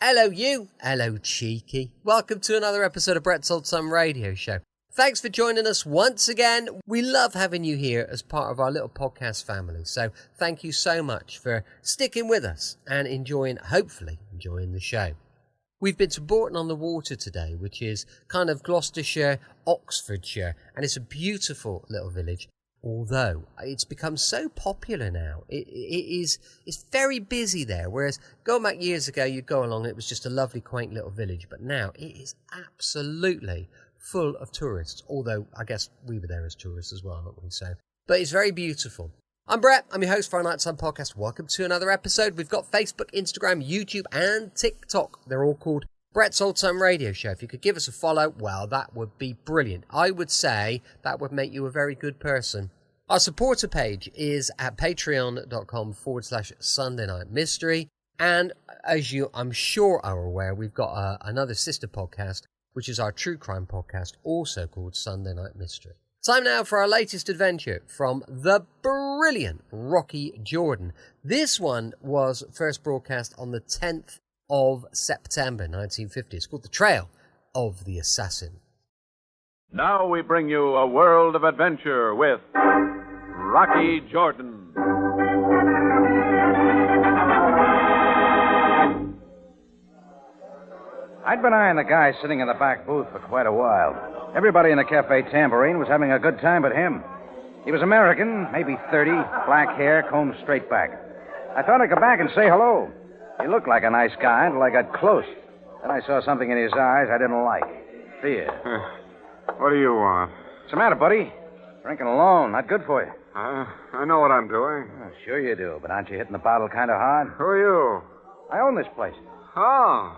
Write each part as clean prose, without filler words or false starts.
Hello, you. Hello, cheeky. Welcome to another episode of Brett's Old Time Radio Show. Thanks for joining us once again. We love having you here as part of our little podcast family. So thank you so much for sticking with us and hopefully enjoying the show. We've been to Bourton-on-the-Water today, which is kind of Gloucestershire, Oxfordshire, and it's a beautiful little village. Although it's become so popular now, it's very busy there. Whereas going back years ago, you'd go along, it was just a lovely, quaint little village. But now it is absolutely full of tourists. Although I guess we were there as tourists as well, aren't we? But it's very beautiful. I'm Brett. I'm your host for our Nighttime podcast. Welcome to another episode. We've got Facebook, Instagram, YouTube, and TikTok. They're all called Brett's Old Time Radio Show. If you could give us a follow, well, that would be brilliant. I would say that would make you a very good person. Our supporter page is at patreon.com/Sunday Night Mystery. And as you, I'm sure, are aware, we've got another sister podcast, which is our true crime podcast, also called Sunday Night Mystery. Time now for our latest adventure from the brilliant Rocky Jordan. This one was first broadcast on the 10th of September 1950. It's called The Trail of the Assassin. Now we bring you a world of adventure with Rocky Jordan. I'd been eyeing the guy sitting in the back booth for quite a while. Everybody in the Cafe Tambourine was having a good time but him. He was American, maybe 30, black hair, combed straight back. I thought I'd go back and say hello. He looked like a nice guy until I got close. Then I saw something in his eyes I didn't like. Fear. What do you want? What's the matter, buddy? Drinking alone, not good for you. I know what I'm doing. Oh, sure you do, but aren't you hitting the bottle kind of hard? Who are you? I own this place. Oh,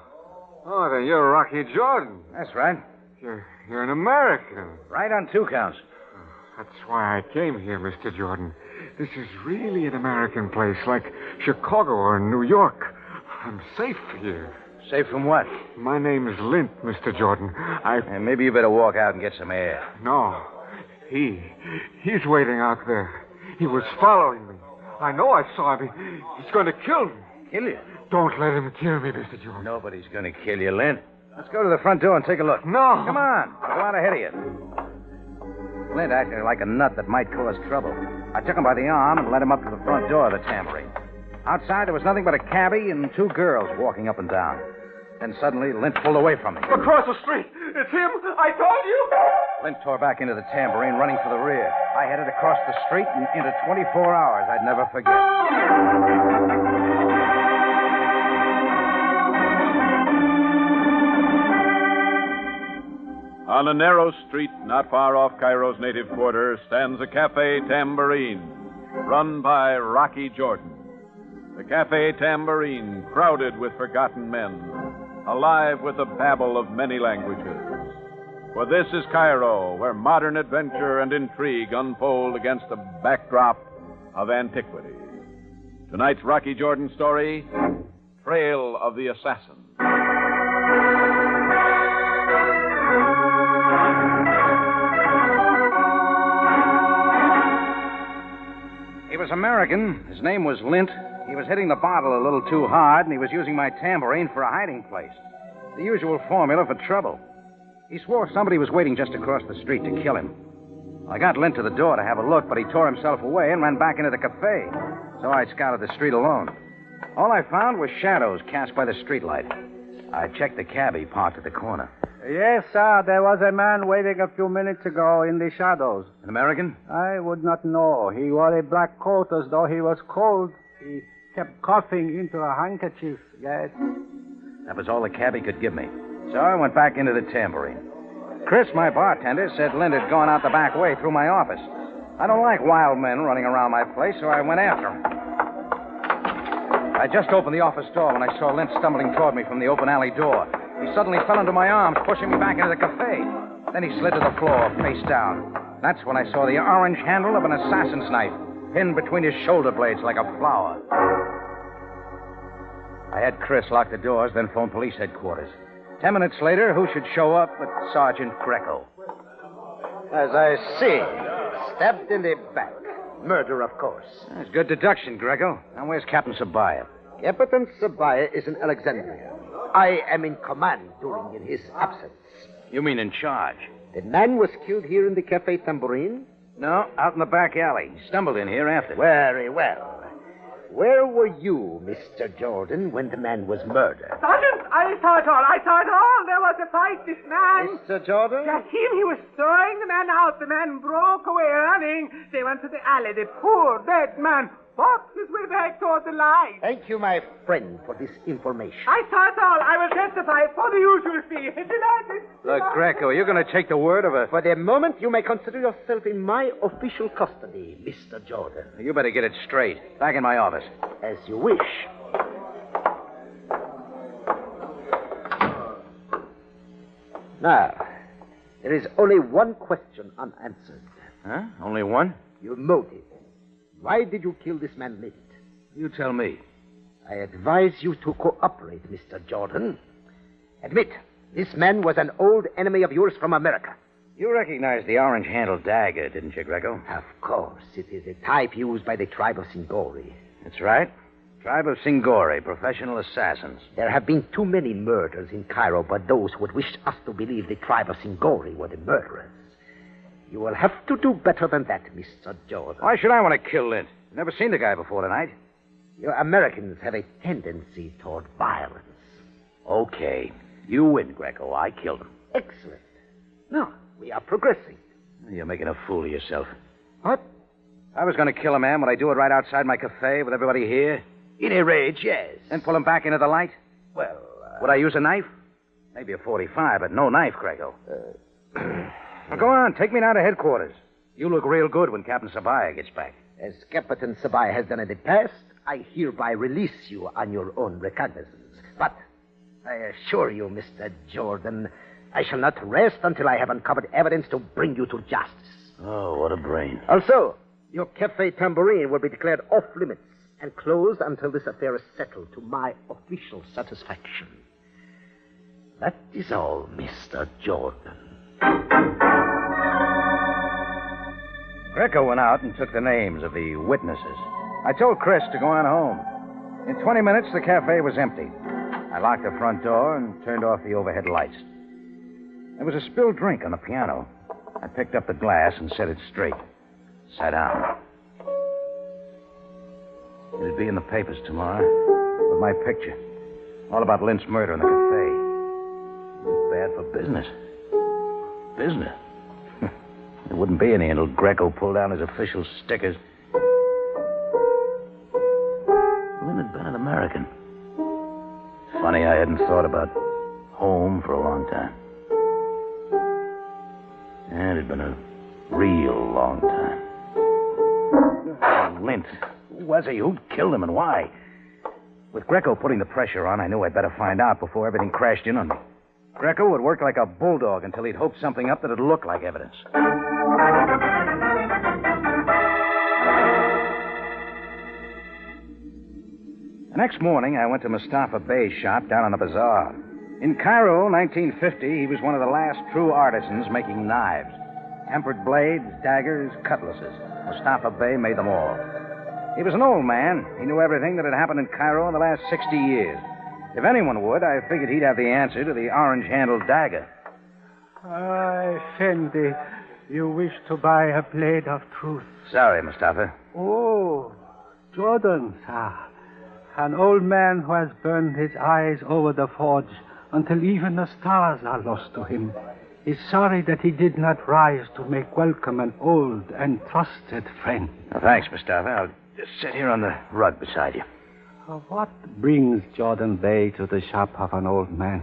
then you're Rocky Jordan. That's right. You're an American. Right on 2 counts. That's why I came here, Mr. Jordan. This is really an American place, like Chicago or New York. I'm safe here. Safe from what? My name is Lint, Mr. Jordan. And maybe you better walk out and get some air. No. He's waiting out there. He was following me. I know I saw him. He's going to kill me. Kill you? Don't let him kill me, Mr. Jordan. Nobody's going to kill you, Lint. Let's go to the front door and take a look. No. Come on. I'll go out ahead of you. Lint acted like a nut that might cause trouble. I took him by the arm and led him up to the front door of the Tambourine. Outside, there was nothing but a cabbie and 2 girls walking up and down. Then suddenly, Lint pulled away from me. Across the street. It's him. I told you. Lint tore back into the Tambourine, running for the rear. I headed across the street and into 24 hours I'd never forget. On a narrow street not far off Cairo's native quarter stands a Cafe Tambourine, run by Rocky Jordan. The Cafe Tambourine, crowded with forgotten men, alive with the babble of many languages. For this is Cairo, where modern adventure and intrigue unfold against a backdrop of antiquity. Tonight's Rocky Jordan story, Trail of the Assassin. He was American. His name was Lint. He was hitting the bottle a little too hard, and he was using my tambourine for a hiding place. The usual formula for trouble. He swore somebody was waiting just across the street to kill him. I got Lint to the door to have a look, but he tore himself away and ran back into the cafe. So I scouted the street alone. All I found was shadows cast by the streetlight. I checked the cabbie parked at the corner. Yes, sir. There was a man waiting a few minutes ago in the shadows. An American? I would not know. He wore a black coat as though he was cold. He kept coughing into a handkerchief. Yes. That was all the cabbie could give me. So I went back into the Tambourine. Chris, my bartender, said Lint had gone out the back way through my office. I don't like wild men running around my place, so I went after him. I just opened the office door when I saw Lint stumbling toward me from the open alley door. He suddenly fell into my arms, pushing me back into the cafe. Then he slid to the floor, face down. That's when I saw the orange handle of an assassin's knife pinned between his shoulder blades like a flower. I had Chris lock the doors, then phone police headquarters. 10 minutes later, who should show up but Sergeant Greco. As I see, stabbed in the back. Murder, of course. That's good deduction, Greco. Now, where's Captain Sabaya? Captain Sabaya is in Alexandria. I am in command during his absence. You mean in charge? The man was killed here in the Cafe Tambourine? No, out in the back alley. Stumbled in here after. Very well. Where were you, Mr. Jordan, when the man was murdered? Sergeant, I saw it all. There was a fight. This man... Mr. Jordan? Just him. He was throwing the man out. The man broke away running. They went to the alley. The poor dead man walked his way back toward the light. Thank you, my friend, for this information. I saw it all. I will testify for the usual fee. Delighted. Look, Greco, you're going to take the word of a... For the moment, you may consider yourself in my official custody, Mr. Jordan. You better get it straight. Back in my office. As you wish. Now, there is only one question unanswered. Huh? Only one? Your motive. Why did you kill this man late? You tell me. I advise you to cooperate, Mr. Jordan. Admit, this man was an old enemy of yours from America. You recognize the orange-handled dagger, didn't you, Greco? Of course. It is a type used by the tribe of Singori. That's right. Tribe of Singori, professional assassins. There have been too many murders in Cairo by those who would wish us to believe the tribe of Singori were the murderers. You will have to do better than that, Mr. Jordan. Why should I want to kill Lint? Never seen the guy before tonight. You Americans have a tendency toward violence. Okay. You win, Greco. I killed him. Excellent. Now, we are progressing. You're making a fool of yourself. What? I was going to kill a man. Would I do it right outside my cafe with everybody here? In a rage, yes. Then pull him back into the light? Well, Would I use a knife? Maybe a 45, but no knife, Greco. Now, go on. Take me down to headquarters. You look real good when Captain Sabaya gets back. As Captain Sabaya has done in the past, I hereby release you on your own recognizance. But I assure you, Mr. Jordan, I shall not rest until I have uncovered evidence to bring you to justice. Oh, what a brain. Also, your Cafe Tambourine will be declared off limits and closed until this affair is settled to my official satisfaction. That is all, Mr. Jordan. Greco went out and took the names of the witnesses. I told Chris to go on home. In 20 minutes, the cafe was empty. I locked the front door and turned off the overhead lights. There was a spilled drink on the piano. I picked up the glass and set it straight. Sat down. It'd be in the papers tomorrow with my picture. All about Lint's murder in the cafe. Bad for business. Business? There wouldn't be any until Greco pulled down his official stickers. Lynn had been an American. Funny I hadn't thought about home for a long time. And it had been a real long time. Lint. Who was he? Who killed him and why? With Greco putting the pressure on, I knew I'd better find out before everything crashed in on me. Greco would work like a bulldog until he'd hope something up that'd look like evidence. The next morning, I went to Mustafa Bey's shop down on the bazaar. In Cairo, 1950, he was one of the last true artisans making knives. Tempered blades, daggers, cutlasses. Mustafa Bey made them all. He was an old man. He knew everything that had happened in Cairo in the last 60 years. If anyone would, I figured he'd have the answer to the orange-handled dagger. Effendi, you wish to buy a blade of truth. Sorry, Mustafa. Oh, Jordan, sir. An old man who has burned his eyes over the forge until even the stars are lost to him, is sorry that he did not rise to make welcome an old and trusted friend. Well, thanks, Mustafa. I'll just sit here on the rug beside you. What brings Jordan Bey to the shop of an old man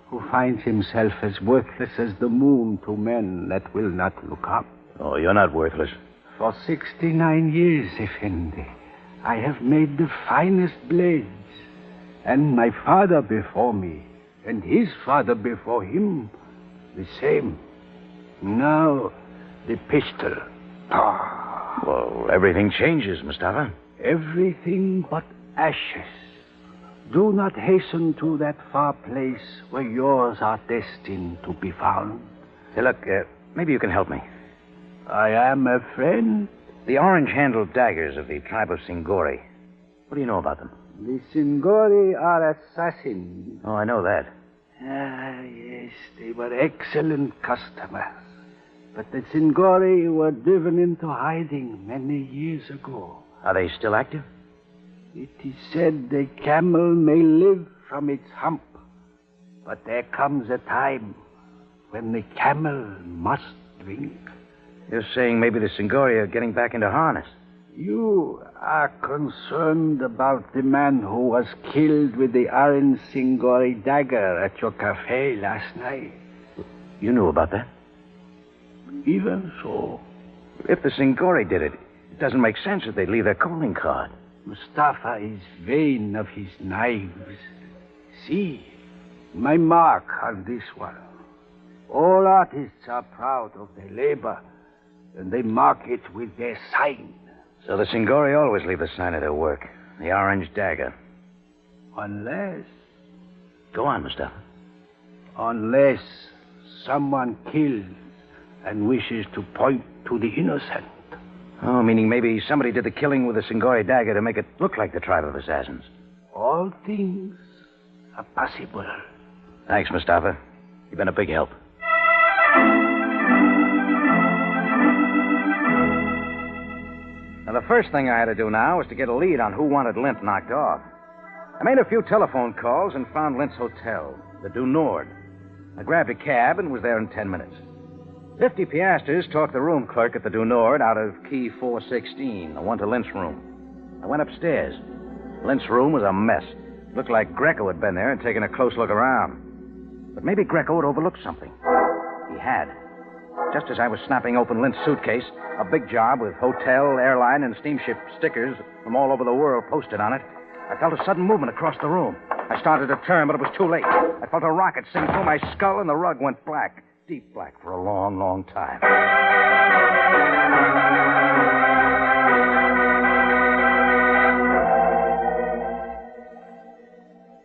who finds himself as worthless as the moon to men that will not look up? Oh, you're not worthless. For 69 years, Effendi, I have made the finest blades. And my father before me, and his father before him, the same. Now, the pistol. Ah. Well, everything changes, Mustafa. Everything but ashes. Do not hasten to that far place where yours are destined to be found. Hey, look, maybe you can help me. I am a friend. The orange-handled daggers of the tribe of Singori. What do you know about them? The Singori are assassins. Oh, I know that. Ah, yes, they were excellent customers. But the Singori were driven into hiding many years ago. Are they still active? It is said the camel may live from its hump, but there comes a time when the camel must drink. You're saying maybe the Singori are getting back into harness. You are concerned about the man who was killed with the orange Singori dagger at your cafe last night. You knew about that? Even so. If the Singori did it, it doesn't make sense that they'd leave their calling card. Mustafa is vain of his knives. See, my mark on this one. All artists are proud of their labor, and they mark it with their sign. So the Singori always leave the sign of their work, the orange dagger. Unless... Go on, Mustafa. Unless someone kills and wishes to point to the innocent. Oh, meaning maybe somebody did the killing with the Singori dagger to make it look like the tribe of assassins. All things are possible. Thanks, Mustafa. You've been a big help. Now, the first thing I had to do now was to get a lead on who wanted Lint knocked off. I made a few telephone calls and found Lint's hotel, the Du Nord. I grabbed a cab and was there in 10 minutes. 50 piastres talked the room clerk at the Du Nord out of key 416, the one to Lint's room. I went upstairs. Lint's room was a mess. Looked like Greco had been there and taken a close look around. But maybe Greco had overlooked something. He had. Just as I was snapping open Lint's suitcase, a big job with hotel, airline, and steamship stickers from all over the world posted on it, I felt a sudden movement across the room. I started to turn, but it was too late. I felt a rocket sing through my skull, and the rug went black. Deep black for a long, long time.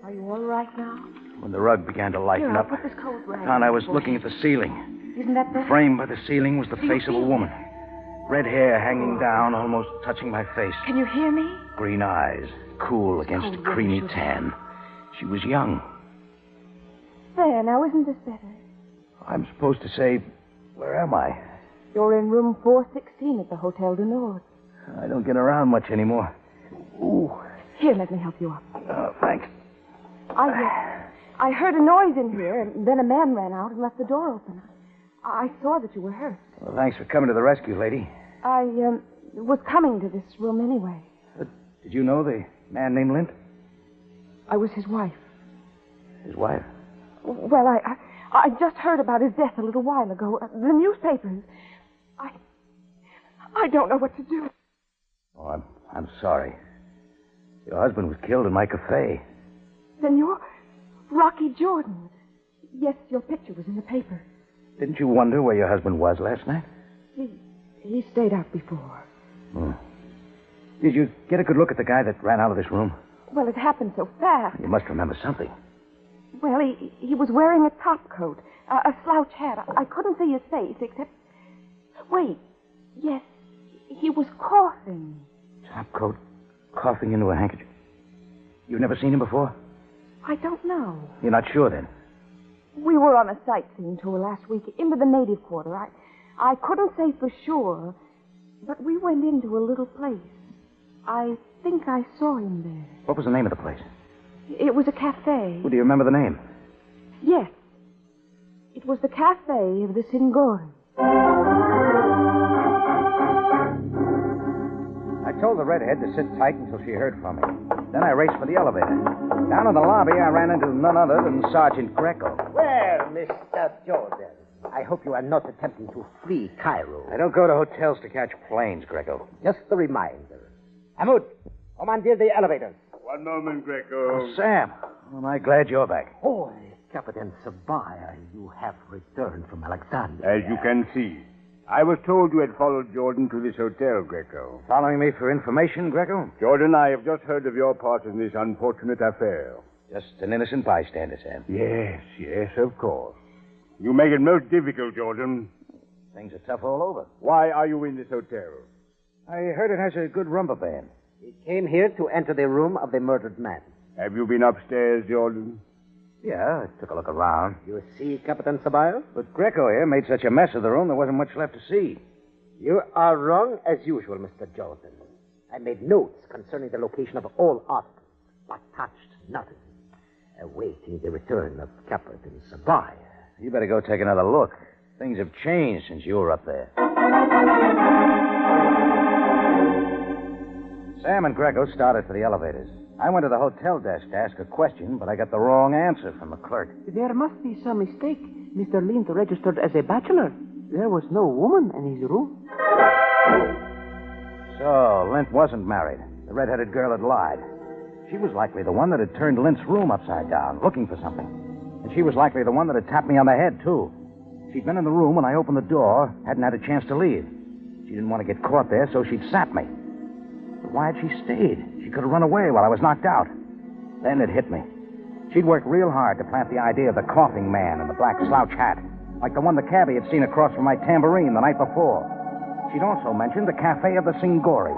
Are you all right now? When the rug began to lighten Here, up, I'll put this coat rag I found I was on. looking at the ceiling. Isn't that better? Framed by the ceiling was the Do you face of a feel woman. Red hair hanging down, almost touching my face. Can you hear me? Green eyes, cool against a cold, creamy Regis. tan. She was young. There, now isn't this better? I'm supposed to say, where am I? You're in room 416 at the Hotel du Nord. I don't get around much anymore. Ooh. Here, let me help you up. Thanks. I heard a noise in here, and then a man ran out and left the door open. I saw that you were hurt. Well, thanks for coming to the rescue, lady. I was coming to this room anyway. Did you know the man named Lint? I was his wife. His wife? Well, I just heard about his death a little while ago. The newspapers. I don't know what to do. Oh, I'm sorry. Your husband was killed in my cafe. Then you're Rocky Jordan. Yes, your picture was in the paper. Didn't you wonder where your husband was last night? He stayed out before. Hmm. Did you get a good look at the guy that ran out of this room? Well, it happened so fast. You must remember something. Well, he was wearing a top coat, a slouch hat. I couldn't see his face except... Wait. Yes, he was coughing. Top coat, coughing into a handkerchief. You've never seen him before? I don't know. You're not sure, then? We were on a sightseeing tour last week into the native quarter. I couldn't say for sure, but we went into a little place. I think I saw him there. What was the name of the place? It was a cafe. Well, do you remember the name? Yes. It was the cafe of the Singori. I told the redhead to sit tight until she heard from me. Then I raced for the elevator. Down in the lobby, I ran into none other than Sergeant Greco. Well, Mr. Jordan, I hope you are not attempting to flee Cairo. I don't go to hotels to catch planes, Greco. Just a reminder. Hamoud, commandeer the elevators. One moment, Greco. Oh, Sam, am I glad you're back. Oh, Captain Sabaya, you have returned from Alexandria. As you can see, I was told you had followed Jordan to this hotel, Greco. Following me for information, Greco? Jordan, I have just heard of your part in this unfortunate affair. Just an innocent bystander, Sam. Yes, of course. You make it most difficult, Jordan. Things are tough all over. Why are you in this hotel? I heard it has a good rumba band. He came here to enter the room of the murdered man. Have you been upstairs, Jordan? Yeah, I took a look around. You see, Captain Ceballos? But Greco here made such a mess of the room, there wasn't much left to see. You are wrong as usual, Mr. Jordan. I made notes concerning the location of all articles, but touched nothing. Awaiting the return of Captain Ceballos. You better go take another look. Things have changed since you were up there. Sam and Greco started for the elevators. I went to the hotel desk to ask a question, but I got the wrong answer from the clerk. There must be some mistake. Mr. Lint registered as a bachelor. There was no woman in his room. So, Lint wasn't married. The red-headed girl had lied. She was likely the one that had turned Lint's room upside down, looking for something. And she was likely the one that had tapped me on the head, too. She'd been in the room when I opened the door, hadn't had a chance to leave. She didn't want to get caught there, so she'd sap me. But why had she stayed? She could have run away while I was knocked out. Then it hit me. She'd worked real hard to plant the idea of the coughing man in the black slouch hat, like the one the cabbie had seen across from my tambourine the night before. She'd also mentioned the Cafe of the Singori.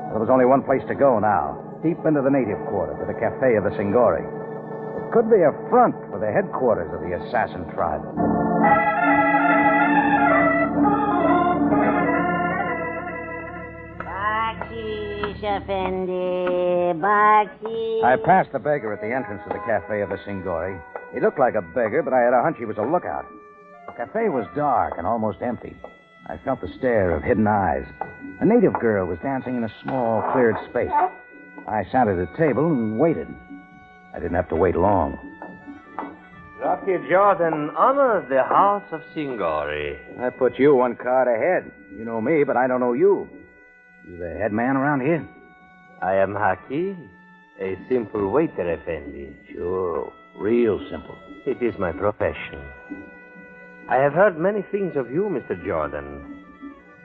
There was only one place to go now, deep into the native quarter, to the Cafe of the Singori. It could be a front for the headquarters of the assassin tribe. I passed the beggar at the entrance to the Cafe of the Singori. He looked like a beggar, but I had a hunch he was a lookout. The cafe was dark and almost empty. I felt the stare of hidden eyes. A native girl was dancing in a small, cleared space. I sat at a table and waited. I didn't have to wait long. Rocky Jordan honors the house of Singori. I put you one card ahead. You know me, but I don't know you. You the head man around here? I am Hakim, a simple waiter, Effendi. Sure, real simple. It is my profession. I have heard many things of you, Mr. Jordan.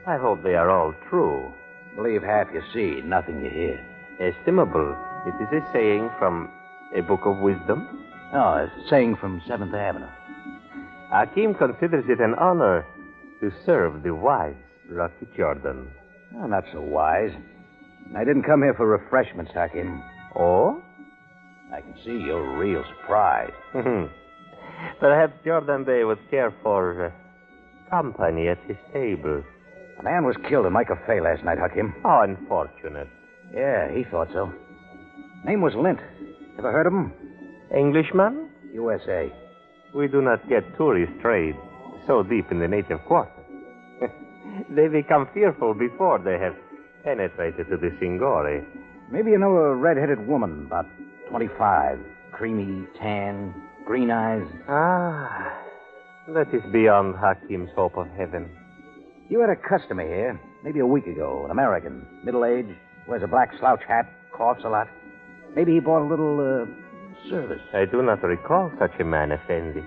I hope they are all true. Believe half you see, nothing you hear. Estimable. It is a saying from a book of wisdom. No, it's a saying from 7th Avenue. Hakim considers it an honor to serve the wise Rocky Jordan. Oh, not so wise. I didn't come here for refreshments, Hakim. Oh? I can see you're real surprised. Perhaps Jordan Bay would care for company at his table. A man was killed in my cafe last night, Hakim. How unfortunate. Yeah, he thought so. Name was Lint. Ever heard of him? Englishman? USA. We do not get tourist trade so deep in the native quarter. They become fearful before they have penetrated to the Singori. Maybe you know a red-headed woman, about 25. Creamy, tan, green eyes. Ah, that is beyond Hakim's hope of heaven. You had a customer here, maybe a week ago, an American, middle-aged, wears a black slouch hat, coughs a lot. Maybe he bought a little, service. I do not recall such a man, Effendi.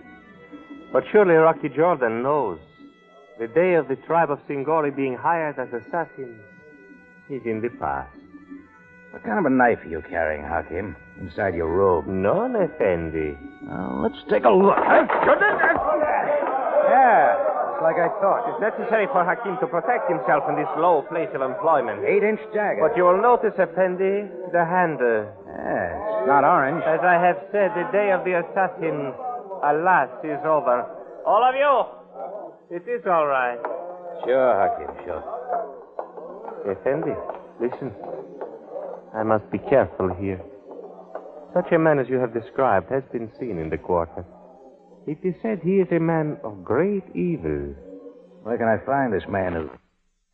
But surely Rocky Jordan knows. The day of the tribe of Singori being hired as assassin is in the past. What kind of a knife are you carrying, Hakim? Inside your robe? None, Effendi. Well, let's take a look. Yeah, just like I thought. It's necessary for Hakim to protect himself in this low place of employment. 8-inch dagger. But you will notice, Effendi, the handle. Yeah, it's not orange. As I have said, the day of the assassin, alas, is over. All of you! It is all right. Sure, Hakim, sure. Effendi, listen. I must be careful here. Such a man as you have described has been seen in the quarter. It is said he is a man of great evil. Where can I find this man of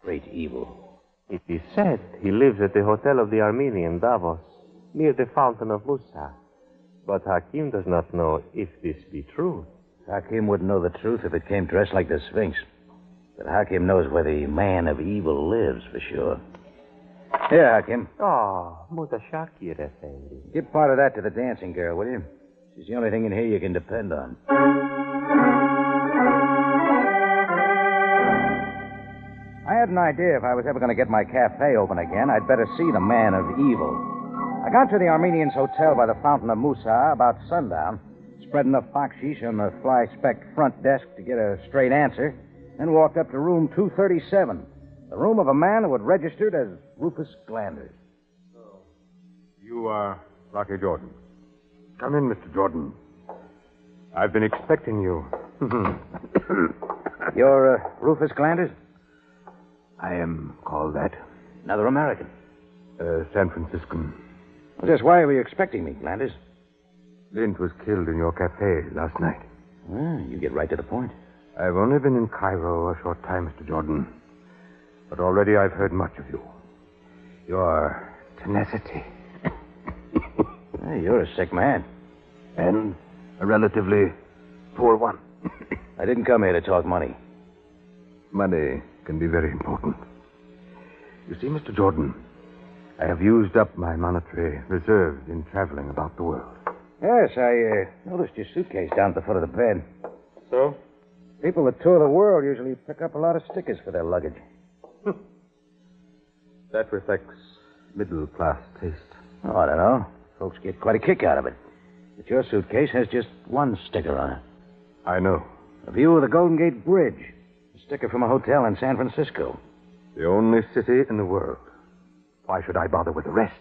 great evil? It is said he lives at the Hotel of the Armenian, Davos, near the Fountain of Murcia. But Hakim does not know if this be true. Hakim wouldn't know the truth if it came dressed like the Sphinx. But Hakim knows where the man of evil lives, for sure. Here, Hakim. Oh, Mutashakir, Effendi. Give part of that to the dancing girl, will you? She's the only thing in here you can depend on. I had an idea if I was ever going to get my cafe open again, I'd better see the man of evil. I got to the Armenians' hotel by the Fountain of Murcia about sundown, spread enough bakshish on the fly-specked front desk to get a straight answer, then walked up to room 237, the room of a man who had registered as Rufus Glanders. You are Rocky Jordan. Come in, Mr. Jordan. I've been expecting you. You're Rufus Glanders? I am called that. Another American. San Franciscan. Well, just why were you expecting me, Glanders? Lint was killed in your cafe last night. Well, you get right to the point. I've only been in Cairo a short time, Mr. Jordan. But already I've heard much of you. Your tenacity. Hey, you're a sick man. And a relatively poor one. I didn't come here to talk money. Money can be very important. You see, Mr. Jordan, I have used up my monetary reserves in traveling about the world. Yes, I noticed your suitcase down at the foot of the bed. So? People that tour the world usually pick up a lot of stickers for their luggage. That reflects middle-class taste. Oh, I don't know. Folks get quite a kick out of it. But your suitcase has just one sticker on it. I know. A view of the Golden Gate Bridge. A sticker from a hotel in San Francisco. The only city in the world. Why should I bother with the rest?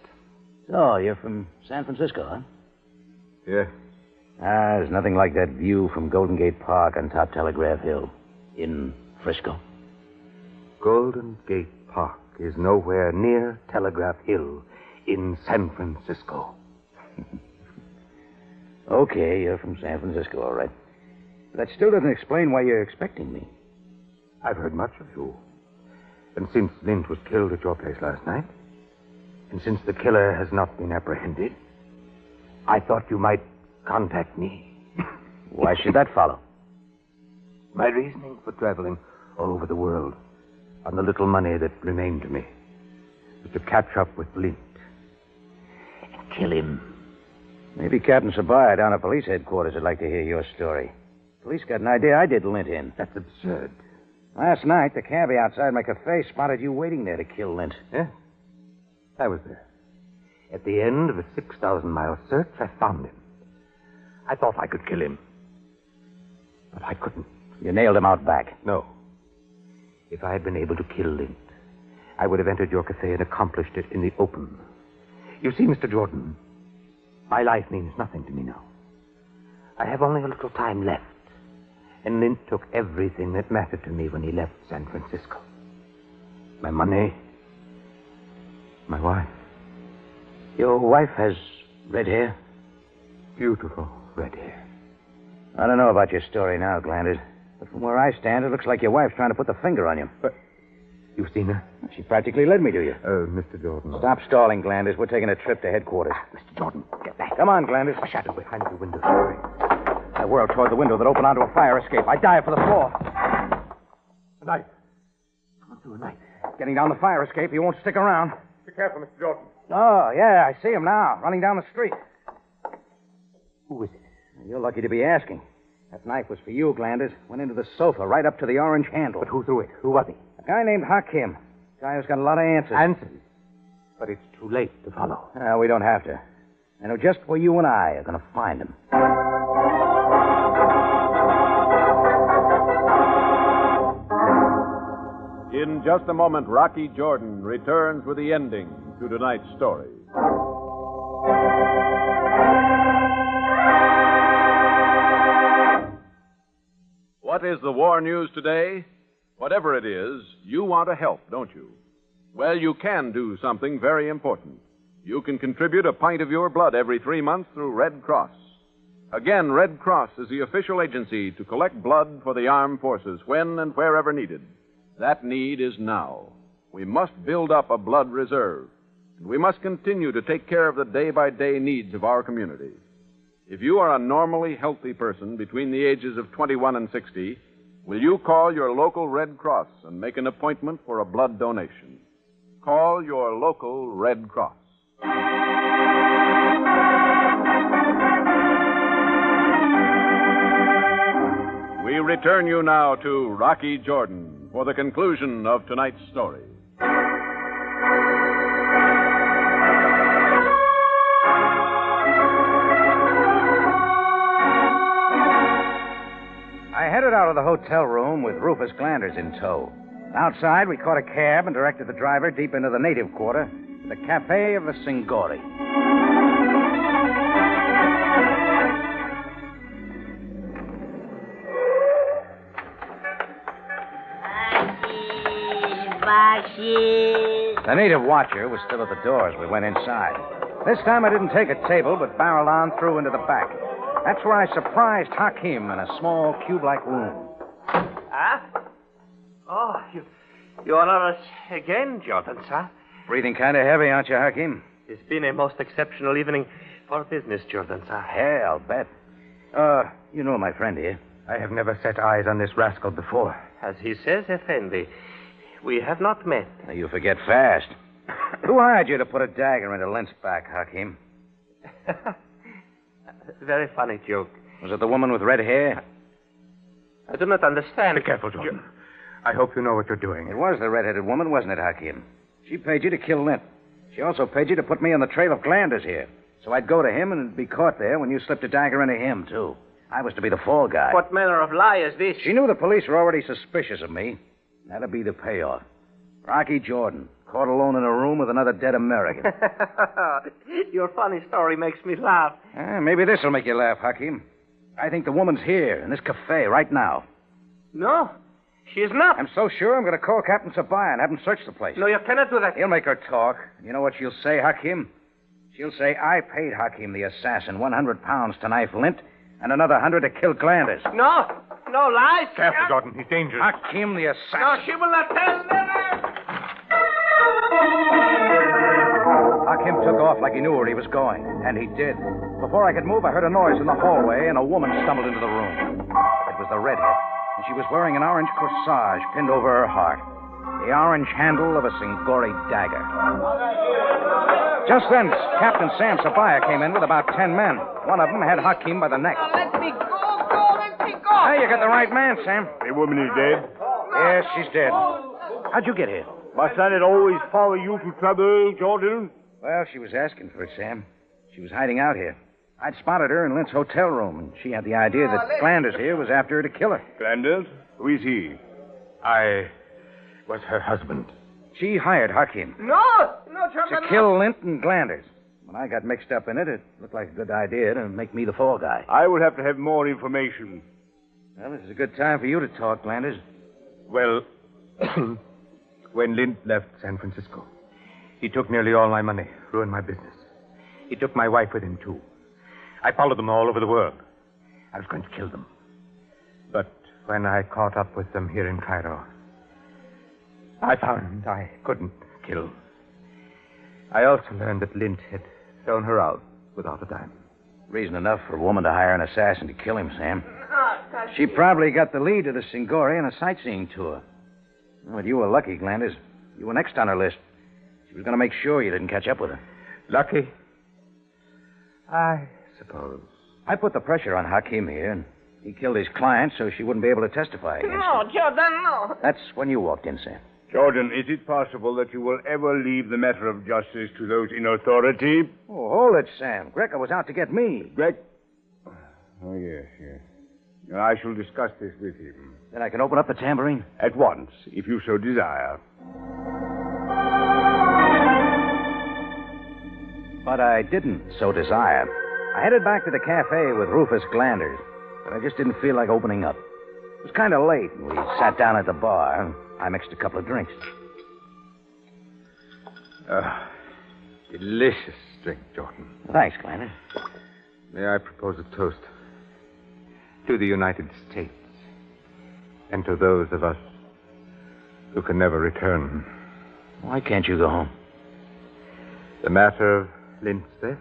So, you're from San Francisco, huh? Yes. There's nothing like that view from Golden Gate Park on top Telegraph Hill in Frisco. Golden Gate Park is nowhere near Telegraph Hill in San Francisco. Okay, you're from San Francisco, all right. But that still doesn't explain why you're expecting me. I've heard much of you. And since Lint was killed at your place last night, and since the killer has not been apprehended, I thought you might contact me. Why should that follow? My reasoning for traveling all over the world on the little money that remained to me was to catch up with Lint and kill him. Maybe Captain Sabaya down at police headquarters would like to hear your story. Police got an idea I did Lint in. That's absurd. Last night, the cabbie outside my cafe spotted you waiting there to kill Lint. Yes? I was there. At the end of a 6,000-mile search, I found him. I thought I could kill him. But I couldn't. You nailed him out back. No. If I had been able to kill Lint, I would have entered your cafe and accomplished it in the open. You see, Mr. Jordan, my life means nothing to me now. I have only a little time left. And Lint took everything that mattered to me when he left San Francisco. My money, my wife. Your wife has red hair? Beautiful red hair. I don't know about your story now, Glanders. But from where I stand, it looks like your wife's trying to put the finger on you. But you've seen her? She practically led me to you. Oh, Mr. Jordan. Stop stalling, Glanders. We're taking a trip to headquarters. Mr. Jordan, get back. Come on, Glanders. A shadow behind the window. Sorry. I whirled toward the window that opened onto a fire escape. I dived for the floor. A knife. Someone threw a knife. Getting down the fire escape, he won't stick around. Be careful, Mr. Jordan. Oh, yeah, I see him now, running down the street. Who is it? You're lucky to be asking. That knife was for you, Glanders. Went into the sofa, right up to the orange handle. But who threw it? Who was he? A guy named Hakim. A guy who's got a lot of answers. Answers? But it's too late to follow. We don't have to. I know just where you and I are going to find him. In just a moment, Rocky Jordan returns with the ending to tonight's story. What is the war news today? Whatever it is, you want to help, don't you? Well, you can do something very important. You can contribute a pint of your blood every 3 months through Red Cross. Again, Red Cross is the official agency to collect blood for the armed forces when and wherever needed. That need is now. We must build up a blood reserve, and we must continue to take care of the day-by-day needs of our community. If you are a normally healthy person between the ages of 21 and 60, will you call your local Red Cross and make an appointment for a blood donation? Call your local Red Cross. We return you now to Rocky Jordan for the conclusion of tonight's story. I headed out of the hotel room with Rufus Glanders in tow. Outside, we caught a cab and directed the driver deep into the native quarter, the Cafe of the Singori. The native watcher was still at the door as we went inside. This time I didn't take a table, but barreled on through into the back. That's where I surprised Hakim in a small cube-like room. Ah? Oh, you are us again, Jordan, sir. Breathing kind of heavy, aren't you, Hakim? It's been a most exceptional evening for business, Jordan, sir. Hey, I'll bet. You know my friend here. I have never set eyes on this rascal before. As he says, Effendi, we have not met. You forget fast. Who hired you to put a dagger into Lint's back, Hakim? Very funny joke. Was it the woman with red hair? I do not understand. Be careful, Jordan. I hope you know what you're doing. It was the red-headed woman, wasn't it, Hakim? She paid you to kill Lint. She also paid you to put me on the trail of Glanders here. So I'd go to him and be caught there when you slipped a dagger into him, too. I was to be the fall guy. What manner of lie is this? She knew the police were already suspicious of me. That'd be the payoff. Rocky Jordan, caught alone in a room with another dead American. Your funny story makes me laugh. Maybe this'll make you laugh, Hakim. I think the woman's here in this cafe right now. No, she is not. I'm so sure I'm going to call Captain Sabaya and have him search the place. No, you cannot do that. He'll make her talk. You know what she'll say, Hakim? She'll say, I paid Hakim the assassin 100 pounds to knife Lint and another 100 to kill Glanders. No lies. Careful, Jordan. He's dangerous. Hakim the assassin. No, she will not tell. Never. Hakim took off like he knew where he was going, and he did. Before I could move, I heard a noise in the hallway, and a woman stumbled into the room. It was the redhead, and she was wearing an orange corsage pinned over her heart, the orange handle of a Singori dagger. Just then, Captain Sam Sabaya came in with about 10 men. One of them had Hakim by the neck. Let me go, let me go. Hey, you got the right man, Sam. The woman is dead. Yes, she's dead. How'd you get here? Must it always follow you to trouble, Jordan? Well, she was asking for it, Sam. She was hiding out here. I'd spotted her in Lint's hotel room, and she had the idea that Glanders here was after her to kill her. Glanders? Who is he? I was her husband. She hired Hakim. No, Jordan. To kill Lint and Glanders. When I got mixed up in it, it looked like a good idea to make me the fall guy. I will have to have more information. Well, this is a good time for you to talk, Glanders. Well, when Lint left San Francisco, he took nearly all my money, ruined my business. He took my wife with him, too. I followed them all over the world. I was going to kill them. But when I caught up with them here in Cairo, I found I couldn't kill. I also learned that Lint had thrown her out without a dime. Reason enough for a woman to hire an assassin to kill him, Sam. She probably got the lead to the Singori on a sightseeing tour. Well, you were lucky, Glanders. You were next on her list. She was going to make sure you didn't catch up with her. Lucky? I suppose. I put the pressure on Hakim here, and he killed his client so she wouldn't be able to testify against him. No, Jordan, no. That's when you walked in, Sam. Jordan, is it possible that you will ever leave the matter of justice to those in authority? Oh, hold it, Sam. Greco was out to get me. Oh, yes. I shall discuss this with him. Then I can open up the tambourine? At once, if you so desire. But I didn't so desire. I headed back to the cafe with Rufus Glanders, but I just didn't feel like opening up. It was kind of late, and we sat down at the bar, and I mixed a couple of drinks. Delicious drink, Jordan. Thanks, Glanders. May I propose a toast to the United States and to those of us who can never return. Why can't you go home? The matter of Lint's theft?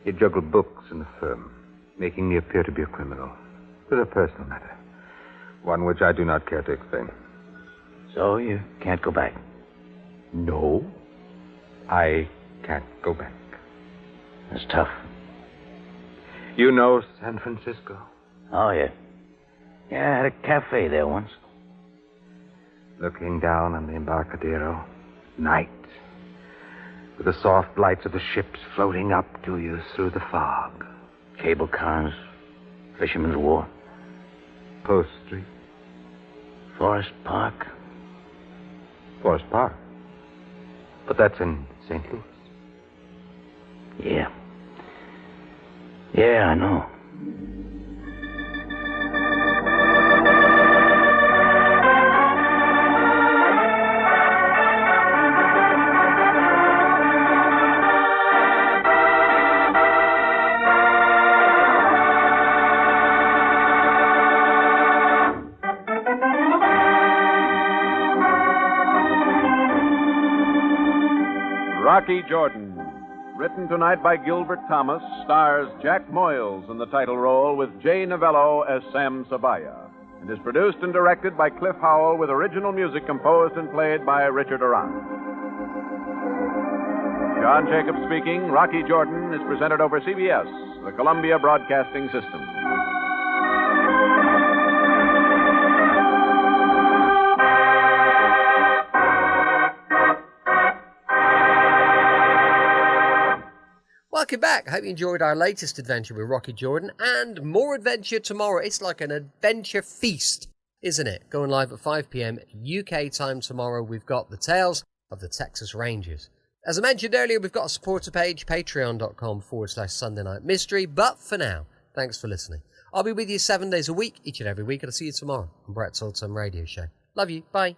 He juggled books in the firm, making me appear to be a criminal. It was a personal matter, one which I do not care to explain. So you can't go back? No, I can't go back. That's tough. You know San Francisco? Oh, yeah. Yeah, I had a cafe there once. Looking down on the Embarcadero, night, with the soft lights of the ships floating up to you through the fog. Cable cars, Fisherman's Wharf. Post Street. Forest Park. Forest Park? But that's in St. Louis. Yeah. Yeah, I know. Rocky Jordan. Written tonight by Gilbert Thomas, stars Jack Moyles in the title role with Jay Novello as Sam Sabaya, and is produced and directed by Cliff Howell with original music composed and played by Richard Arant. John Jacobs speaking. Rocky Jordan is presented over CBS, the Columbia Broadcasting System. Welcome back. I hope you enjoyed our latest adventure with Rocky Jordan, and more adventure tomorrow. It's like an adventure feast, isn't it? Going live at 5 p.m. UK time tomorrow. We've got the Tales of the Texas Rangers. As I mentioned earlier, we've got a supporter page, patreon.com/Sunday Night Mystery. But for now, thanks for listening. I'll be with you 7 days a week, each and every week, and I'll see you tomorrow on Brett's Old Time Radio Show. Love you. Bye.